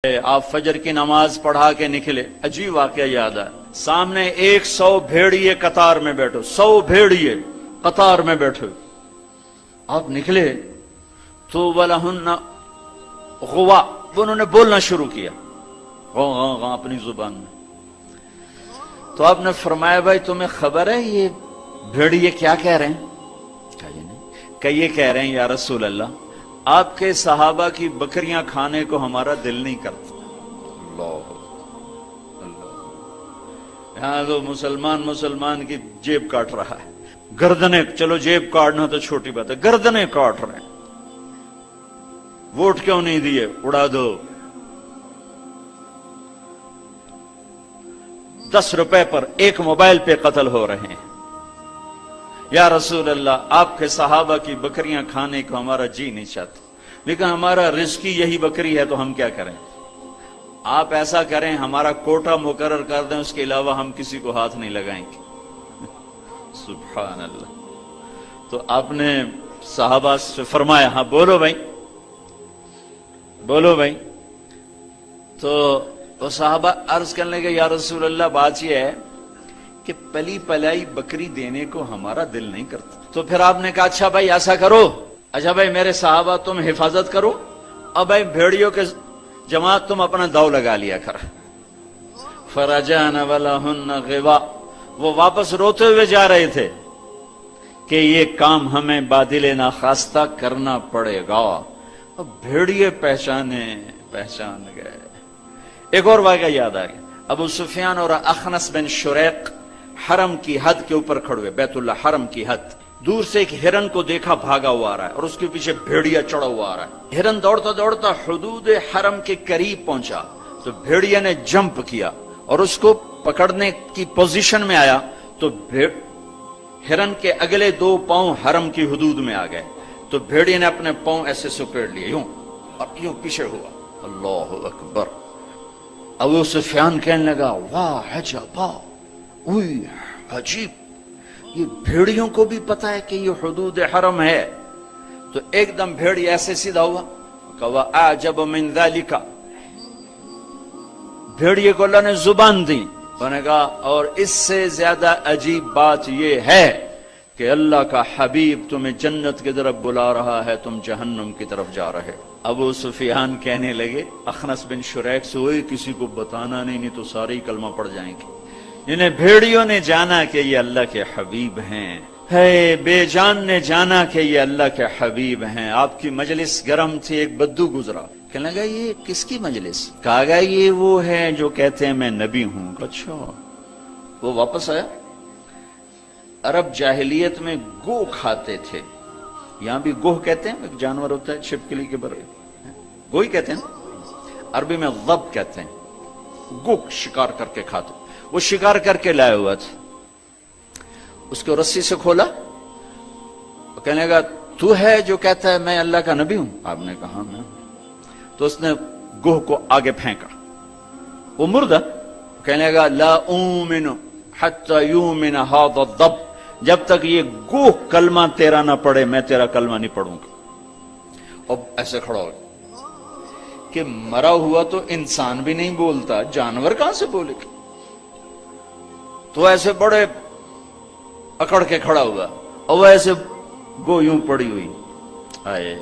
آپ فجر کی نماز پڑھا کے نکلے، عجیب واقعہ یاد ہے، سامنے 100 بھیڑیے قطار میں بیٹھو، 100 بھیڑیے قطار میں بیٹھو، آپ نکلے تو وَلَهُنَّ غوا، انہوں نے بولنا شروع کیا غاں اپنی زبان میں، تو آپ نے فرمایا بھائی تمہیں خبر ہے یہ بھیڑیے کیا کہہ رہے ہیں؟ کہ یہ کہہ رہے ہیں یا رسول اللہ آپ کے صحابہ کی بکریاں کھانے کو ہمارا دل نہیں کرتا۔ اللہ اللہ، یہاں تو مسلمان کی جیب کاٹ رہا ہے، گردنیں، چلو جیب کاٹنا تو چھوٹی بات ہے، گردنیں کاٹ رہے ہیں، ووٹ کیوں نہیں دیے، اڑا دو، 10 روپے پر ایک موبائل پہ قتل ہو رہے ہیں، یا رسول اللہ آپ کے صحابہ کی بکریاں کھانے کو ہمارا جی نہیں چاہتا، لیکن ہمارا رزق ہی یہی بکری ہے تو ہم کیا کریں؟ آپ ایسا کریں ہمارا کوٹا مقرر کر دیں، اس کے علاوہ ہم کسی کو ہاتھ نہیں لگائیں گے۔ سبحان اللہ۔ تو آپ نے صحابہ سے فرمایا ہاں بولو بھائی، بولو بھائی، تو وہ صحابہ عرض کرنے لگے یا رسول اللہ بات یہ ہے کہ پلی پلائی بکری دینے کو ہمارا دل نہیں کرتا۔ تو پھر آپ نے کہا اچھا بھائی ایسا کرو، اچھا بھائی میرے صحابہ تم حفاظت کرو، اب بھائی بھیڑیوں کے جماعت تم اپنا داؤ لگا لیا کر۔ فرجعن ولہن غوا، وہ واپس روتے ہوئے جا رہے تھے کہ یہ کام ہمیں بادل ناخواستہ کرنا پڑے گا۔ اب بھیڑیے پہچان گئے۔ ایک اور واقعہ یاد آ گیا، ابو سفیان اور اخنس بن شریق حرم کی حد کے اوپر کھڑے ہوئے، بیت اللہ حرم کی حد، دور سے ایک ہرن کو دیکھا بھاگا ہوا آ رہا ہے اور اس کے پیچھے بھیڑیا چڑھا ہوا آ رہا ہے۔ ہرن دوڑتا دوڑتا حدود حرم کے قریب پہنچا تو بھیڑیا نے جمپ کیا اور اس کو پکڑنے کی پوزیشن میں آیا تو ہرن کے اگلے 2 پاؤں حرم کی حدود میں آ گئے، تو بھیڑیا نے اپنے پاؤں ایسے سکیڑ لیے یوں اور یوں پیچھے ہوا۔ اللہ اکبر۔ ابو سفیان کہنے لگا واہ عجبا، اوئی عجیب، یہ بھیڑیوں کو بھی پتا ہے کہ یہ حدود حرم ہے۔ تو ایک دم بھیڑی ایسے سیدھا ہوا، کہا اعجب من ذالک، بھیڑیے کو اللہ نے زبان دی، انہوں نے کہا اور اس سے زیادہ عجیب بات یہ ہے کہ اللہ کا حبیب تمہیں جنت کی طرف بلا رہا ہے، تم جہنم کی طرف جا رہے۔ ابو سفیان کہنے لگے اخنس بن شریق سے ہوئے کسی کو بتانا نہیں تو سارے ہی کلمہ پڑ جائیں گے۔ انہیں بھیڑیوں نے جانا کہ یہ اللہ کے حبیب ہیں، ہے بے جان نے جانا کہ یہ اللہ کے حبیب ہیں۔ آپ کی مجلس گرم تھی، ایک بدو گزرا، کہنے لگا یہ کس کی مجلس؟ کہا گیا یہ وہ ہے جو کہتے ہیں میں نبی ہوں۔ اچھا، وہ واپس آیا۔ عرب جاہلیت میں گو کھاتے تھے، یہاں بھی گوہ کہتے ہیں، ایک جانور ہوتا ہے چھپکلی کے برے، گوہی کہتے ہیں، عربی میں ضب کہتے ہیں، گو شکار کر کے کھاتے، وہ شکار کر کے لائے ہوا تھا، اس کو رسی سے کھولا، وہ کہنے لگا تو ہے جو کہتا ہے میں اللہ کا نبی ہوں؟ آپ نے کہا میں ہوں۔ تو اس نے گوہ کو آگے پھینکا، وہ مردہ، کہنے لگا لا اومن حتی یومن ھذا الضب، جب تک یہ گوہ کلمہ تیرا نہ پڑھے میں تیرا کلمہ نہیں پڑھوں گا۔ اب ایسے کھڑا ہو کہ مرا ہوا تو انسان بھی نہیں بولتا، جانور کہاں سے بولے گا؟ تو ایسے بڑے اکڑ کے کھڑا ہوا اور ایسے گو یوں پڑی ہوئی، آئے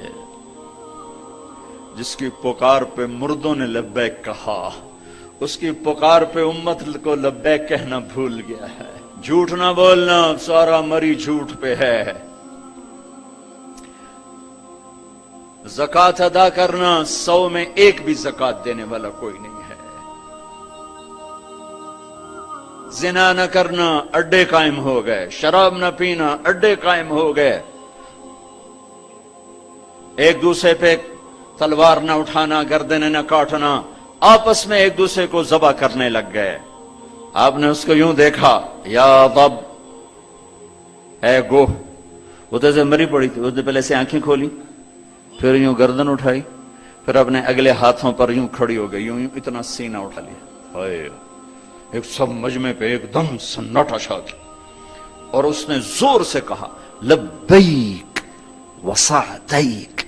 جس کی پکار پہ مردوں نے لبیک کہا، اس کی پکار پہ امت کو لبیک کہنا بھول گیا ہے۔ جھوٹ نہ بولنا، سارا مری جھوٹ پہ ہے۔ زکوٰۃ ادا کرنا، 100 میں 1 بھی زکوٰۃ دینے والا کوئی نہیں ہے۔ زنا نہ کرنا، اڈے قائم ہو گئے، شراب نہ پینا، اڈے قائم ہو گئے، ایک دوسرے پہ تلوار نہ اٹھانا، گردنیں نہ کاٹنا، آپس میں ایک دوسرے کو ذبح کرنے لگ گئے۔ آپ نے اس کو یوں دیکھا، یا ضب، اے گوہ، وہ تو مری پڑی تھی، اس نے پہلے سے آنکھیں کھولی، پھر یوں گردن اٹھائی، پھر اپنے اگلے ہاتھوں پر یوں کھڑی ہو گئی، یوں اتنا سینہ اٹھا لیا، ایک سب مجمع پہ ایک دم سناٹا چھا گیا، اور اس نے زور سے کہا لبیک وسعدیک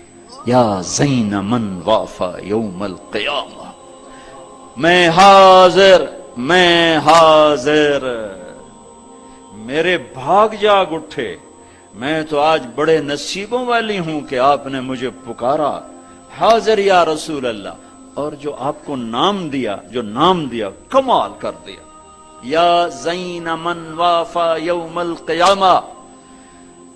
یا زین من وافا یوم القیامہ، میں حاضر، میں حاضر، میرے بھاگ جاگ اٹھے، میں تو آج بڑے نصیبوں والی ہوں کہ آپ نے مجھے پکارا، حاضر یا رسول اللہ۔ اور جو آپ کو نام دیا، جو نام دیا، کمال کر دیا، یا زین من وافا یوم القیامہ۔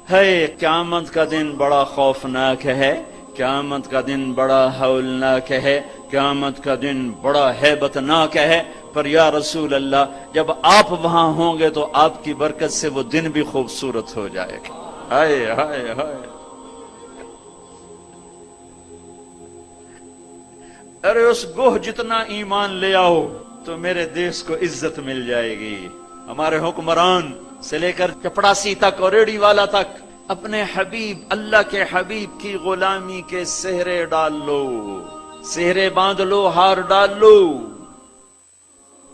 ہے قیامت کا دن بڑا خوفناک ہے، قیامت کا دن بڑا ہولناک ہے، قیامت کا دن بڑا ہیبتناک ہے، پر یا رسول اللہ جب آپ وہاں ہوں گے تو آپ کی برکت سے وہ دن بھی خوبصورت ہو جائے گا۔ ہائے ہائے ہائے، ارے اس گوہ جتنا ایمان لے آؤ تو میرے دیس کو عزت مل جائے گی۔ ہمارے حکمران سے لے کر چپڑاسی تک اور ریڑھی والا تک اپنے حبیب، اللہ کے حبیب کی غلامی کے سہرے ڈال لو، سہرے باندھ لو، ہار ڈال لو،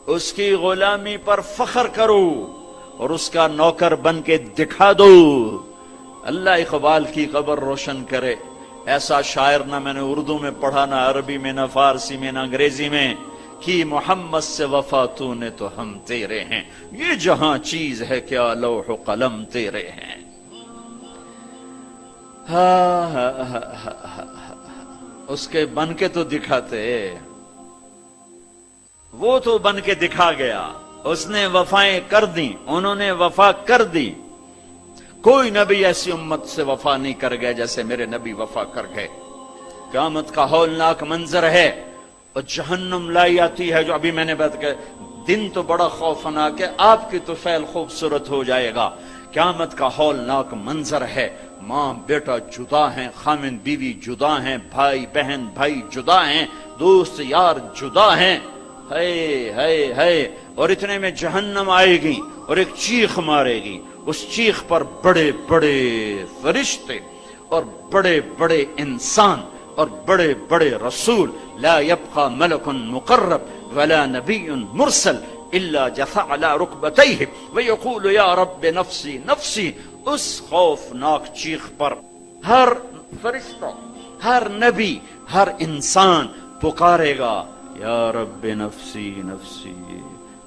اس کی غلامی پر فخر کرو اور اس کا نوکر بن کے دکھا دو۔ اللہ اقبال کی قبر روشن کرے۔ ایسا شاعر نہ میں نے اردو میں پڑھا، نہ عربی میں، نہ فارسی میں، نہ انگریزی میں، کہ محمد سے وفا تو نے تو ہم تیرے ہیں، یہ جہاں چیز ہے کیا لوح و قلم تیرے ہیں۔ اس کے بن کے تو دکھاتے، وہ تو بن کے دکھا گیا، اس نے وفائیں کر دی، انہوں نے وفا کر دی۔ کوئی نبی ایسی امت سے وفا نہیں کر گئے جیسے میرے نبی وفا کر گئے۔ قیامت کا ہولناک منظر ہے، اور جہنم لائی آتی ہے، جو ابھی میں نے بات کہا، دن تو بڑا خوفناک ہے، آپ کی تو فعل خوبصورت ہو جائے گا۔ قیامت کا ہولناک منظر ہے، ماں بیٹا جدا ہیں، خامن بیوی جدا ہیں، بھائی بہن بھائی جدا ہیں، دوست یار جدا ہیں، ہے ہے ہے، اور اتنے میں جہنم آئے گی اور ایک چیخ مارے گی، اس چیخ پر بڑے بڑے فرشتے اور بڑے بڑے انسان اور بڑے بڑے رسول، لا يبقى ملک مقرب ولا نبی مرسل الا جثى على ركبتيه ويقول یا رب نفسی نفسی۔ اس خوفناک چیخ پر ہر فرشتہ، ہر نبی، ہر انسان پکارے گا، یا رب نفسی نفسی،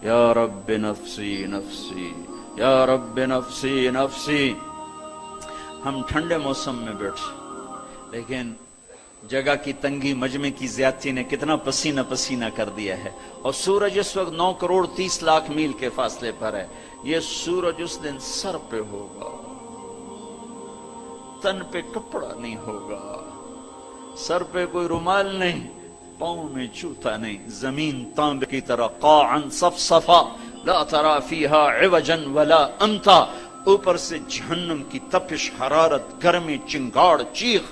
یا رب نفسی نفسی، یا رب نفسی نفسی۔ ہم ٹھنڈے موسم میں بیٹھے، لیکن جگہ کی تنگی، مجمع کی زیادتی نے کتنا پسینہ پسینہ کر دیا ہے، اور سورج اس وقت 9 کروڑ 30 لاکھ میل کے فاصلے پر ہے۔ یہ سورج اس دن سر پہ ہوگا، تن پہ کپڑا نہیں ہوگا، سر پہ کوئی رومال نہیں، پاؤں میں جوتا نہیں، زمین تانبے کی طرح قاعا صفصفا لا ترى فيها عوجا ولا امتا، اوپر سے جہنم کی تپش، حرارت، گرمی، چنگاڑ، چیخ۔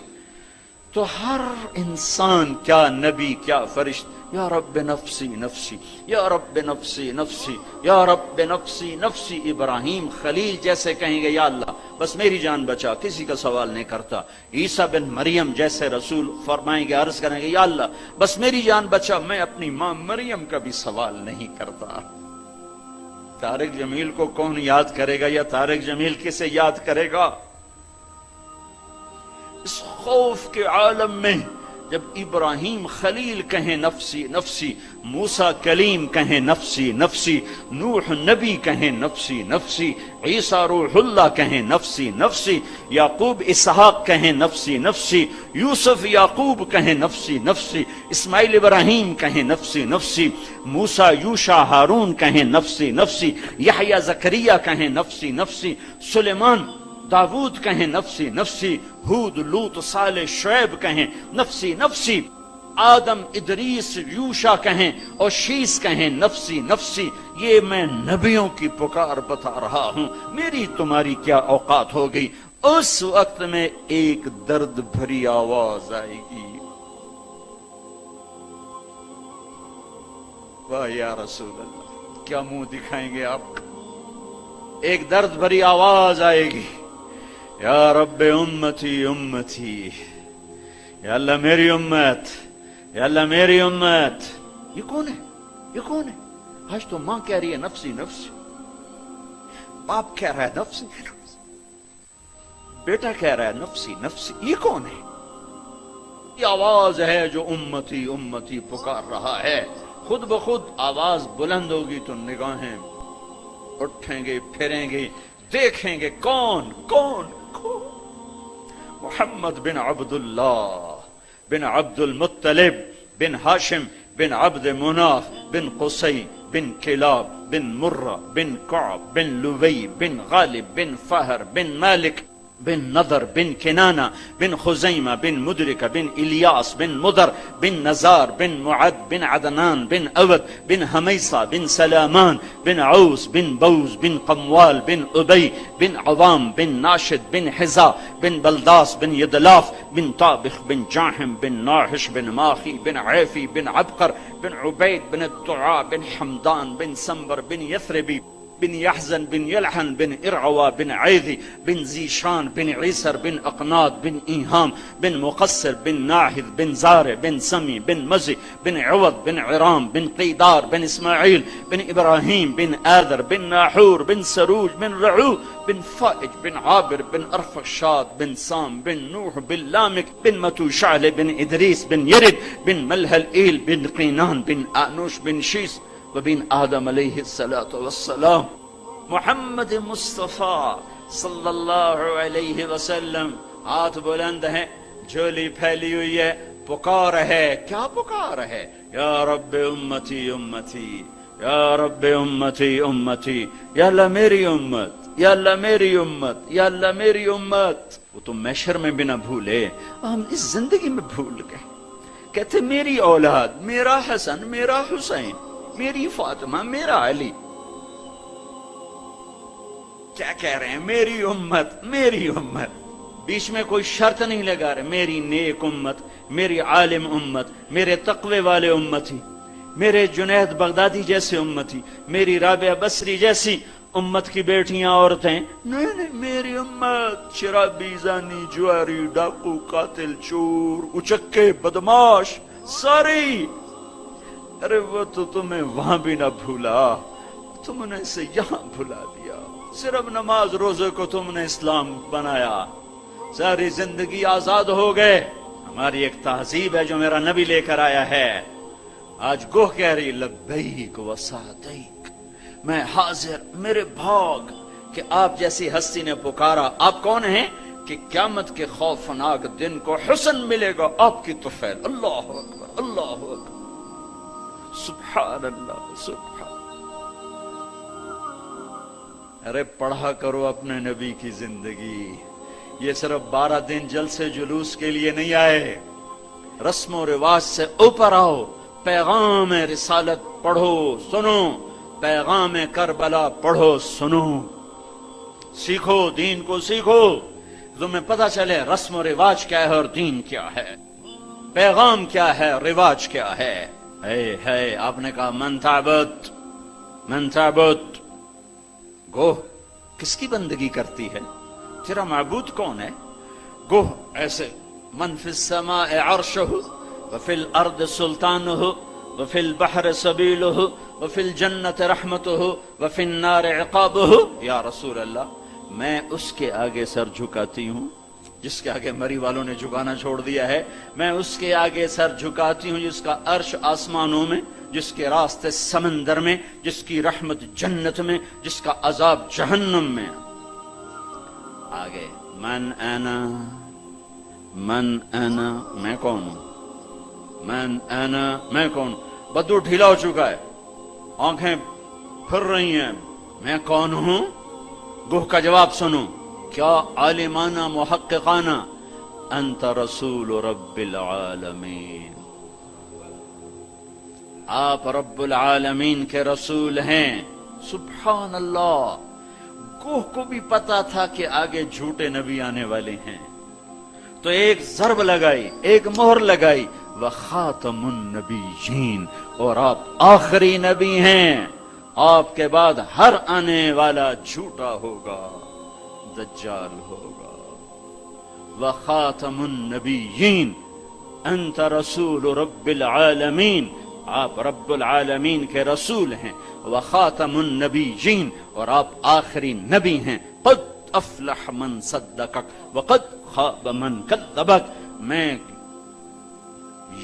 تو ہر انسان، کیا نبی کیا فرشت، یا رب نفسی نفسی، یا رب نفسی نفسی، یا رب نفسی نفسی۔ ابراہیم خلیل جیسے کہیں گے، یا اللہ بس میری جان بچا، کسی کا سوال نہیں کرتا۔ عیسیٰ بن مریم جیسے رسول فرمائیں گے، عرض کریں گے، یا اللہ بس میری جان بچا، میں اپنی ماں مریم کا بھی سوال نہیں کرتا۔ طارق جمیل کو کون یاد کرے گا، یا طارق جمیل کسے یاد کرے گا؟ اس خوف کے عالم میں جب ابراہیم خلیل کہیں نفسی نفسی، موسیٰ کلیم کہیں نفسی نفسی، نوح نبی کہیں نفسی نفسی، عیسیٰ روح اللہ کہیں نفسی نفسی، یعقوب اسحاق کہیں نفسی نفسی، یوسف یعقوب کہیں نفسی نفسی، اسماعیل ابراہیم کہیں نفسی نفسی، موسیٰ یوشع ہارون کہیں نفسی نفسی، یحییٰ زکریا کہیں نفسی نفسی، سلیمان داود کہیں نفسی نفسی، ہود لوط صالح شعیب کہیں نفسی نفسی، آدم ادریس یوشع کہیں اور شیس کہیں نفسی نفسی۔ یہ میں نبیوں کی پکار بتا رہا ہوں، میری تمہاری کیا اوقات ہو گئی۔ اس وقت میں ایک درد بھری آواز آئے گی، واہ یا رسول اللہ، کیا منہ دکھائیں گے آپ؟ ایک درد بھری آواز آئے گی، یا رب امتی امتی، یا اللہ میری امت، یا اللہ میری امت۔ یہ کون ہے؟ یہ کون ہے؟ آج تو ماں کہہ رہی ہے نفسی نفسی، باپ کہہ رہا ہے نفسی نفسی، بیٹا کہہ رہا ہے نفسی نفسی، یہ کون ہے؟ یہ آواز ہے جو امتی امتی پکار رہا ہے۔ خود بخود آواز بلند ہوگی تو نگاہیں اٹھیں گے، پھریں گے، دیکھیں گے کون کون کون؟ محمد بن عبداللہ بن عبد المطلب بن ہاشم بن عبد مناف بن قصی بن کلاب بن مرہ بن کعب بن لوی بن غالب بن فہر بن مالک بن نضر بن کنانہ بن خزیمہ بن مدرکہ بن الیاس بن مدر بن نزار بن معد بن عدنان بن اود بن حمیصہ بن سلامان بن عوس بن بوز بن قموال بن ابی بن عوام بن ناشد بن حزا بن بلداس بن یدلاف بن طابخ بن جاحم بن ناحش بن ماخی بن عیفی بن عبقر بن عبید بن الدعاء بن حمدان بن سنبر بن یثربی بن يحزن بن يلحن بن إرعوى بن عيذي بن زيشان بن عيسر بن أقناط بن إيهام بن مقصر بن ناحذ بن زارع بن سمي بن مزي بن عوض بن عرام بن قيدار بن إسماعيل بن إبراهيم بن آذر بن ناحور بن سروج بن رعو بن فائج بن عابر بن أرفخشاد بن سام بن نوح بن لامك بن متوشعل بن إدريس بن يرد بن ملهل إيل بن قينان بن آنوش بن شيس وبن آدم علیہ الصلوۃ والسلام۔ محمد مصطفیٰ صلی اللہ علیہ وسلم ہاتھ بلند ہیں، جھولی پھیلی ہوئی ہے، پکار ہے، کیا پکار ہے؟ یا رب امتی امتی، یا رب امتی امتی، یا اللہ میری امت، یا اللہ میری امت، یا اللہ میری امت۔ وہ تو محشر میں بھی نہ بھولے، ہم اس زندگی میں بھول گئے۔ کہتے میری اولاد، میرا حسن، میرا حسین، میری فاطمہ، میرا علی۔ کیا کہہ رہے ہیں؟ میری امت، میری امت۔ بیچ میں کوئی شرط نہیں لگا رہے، میری نیک امت، میری عالم امت، میرے تقوی والے امتی، میرے جنید بغدادی جیسے امتی، میری رابعہ بصری جیسی امت کی بیٹیاں عورتیں، نہیں نہیں، میری امت، شرابی، زانی، جواری، ڈاکو، قاتل، چور، اچکے، بدماش، ساری۔ ارے وہ تو تمہیں وہاں بھی نہ بھولا، تم نے اسے یہاں بھلا دیا۔ صرف نماز روزے کو تم نے اسلام بنایا، ساری زندگی آزاد ہو گئے۔ ہماری ایک تہذیب ہے جو میرا نبی لے کر آیا ہے۔ آج گوہ کہہ رہی لبیک و سعدیک، میں حاضر، میرے بھاگ کہ آپ جیسی ہستی نے پکارا۔ آپ کون ہیں؟ کہ قیامت کے خوفناک دن کو حسن ملے گا آپ کی طفیل۔ اللہ اکبر، اللہ اکبر، سبحان اللہ، سبحان۔ ارے پڑھا کرو اپنے نبی کی زندگی۔ یہ صرف 12 دن جلسے جلوس کے لیے نہیں آئے، رسم و رواج سے اوپر آؤ، پیغام رسالت پڑھو، سنو، پیغام کربلا پڑھو، سنو، سیکھو، دین کو سیکھو، تمہیں پتہ چلے رسم و رواج کیا ہے اور دین کیا ہے، پیغام کیا ہے، رواج کیا ہے۔ ہے آپ نے کہا من تعبد، من تعبد، گوہ کس کی بندگی کرتی ہے؟ تیرا معبود کون ہے؟ گوہ ایسے من فی السماء عرشہ وفی الارض سلطانہ وفی البحر سبیلہ وفی الجنت رحمتہ وفی النار عقابہ۔ یا رسول اللہ، میں اس کے آگے سر جھکاتی ہوں جس کے آگے مری والوں نے جھکانا چھوڑ دیا ہے، میں اس کے آگے سر جھکاتی ہوں جس کا عرش آسمانوں میں، جس کے راستے سمندر میں، جس کی رحمت جنت میں، جس کا عذاب جہنم میں۔ آگے من انا، من انا، میں کون ہوں؟ من انا، میں کون ہوں؟ بدو ڈھیلا ہو چکا ہے، آنکھیں پھر رہی ہیں، میں کون ہوں؟ گوہ کا جواب سنو، کیا عالمانہ محققانہ، انت رسول رب العالمین، آپ رب العالمین کے رسول ہیں۔ سبحان اللہ، گوہ کو بھی پتا تھا کہ آگے جھوٹے نبی آنے والے ہیں، تو ایک ضرب لگائی، ایک مہر لگائی، وخاتم النبیین، اور آپ آخری نبی ہیں، آپ کے بعد ہر آنے والا جھوٹا ہوگا، دجال ہوگا۔ وخاتم النبیین، انت رسول رب العالمین، آپ رب العالمین کے رسول ہیں، وخاتم النبیین، اور آپ آخری نبی ہیں۔ قد افلح من صدقک وقد خاب من کذبک، میں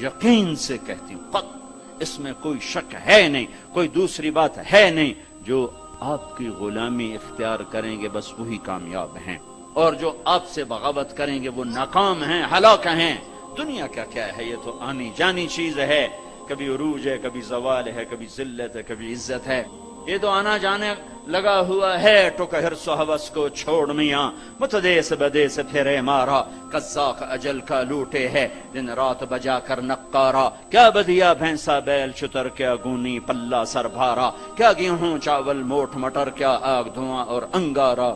یقین سے کہتی ہوں، قد اس میں کوئی شک ہے نہیں، کوئی دوسری بات ہے نہیں، جو آپ کی غلامی اختیار کریں گے بس وہی کامیاب ہیں، اور جو آپ سے بغاوت کریں گے وہ ناکام ہیں، ہلاک ہیں۔ دنیا کا کیا ہے، یہ تو آنی جانی چیز ہے، کبھی عروج ہے، کبھی زوال ہے، کبھی ذلت ہے، کبھی عزت ہے، یہ تو آنا جانے لگا ہوا ہے۔ ٹک حرص و حوث کو چھوڑ میاں، متدیس بدیس پھرے مارا، قزاق اجل کا لوٹے ہے، دن رات بجا کر نقارا، کیا بدیا بھینسا بیل شتر، کیا گونی پلہ سر بھارا، کیا گیہوں چاول موٹ مٹر، کیا آگ دھواں اور انگارا،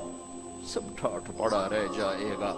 سب ٹھاٹ پڑا رہ جائے گا۔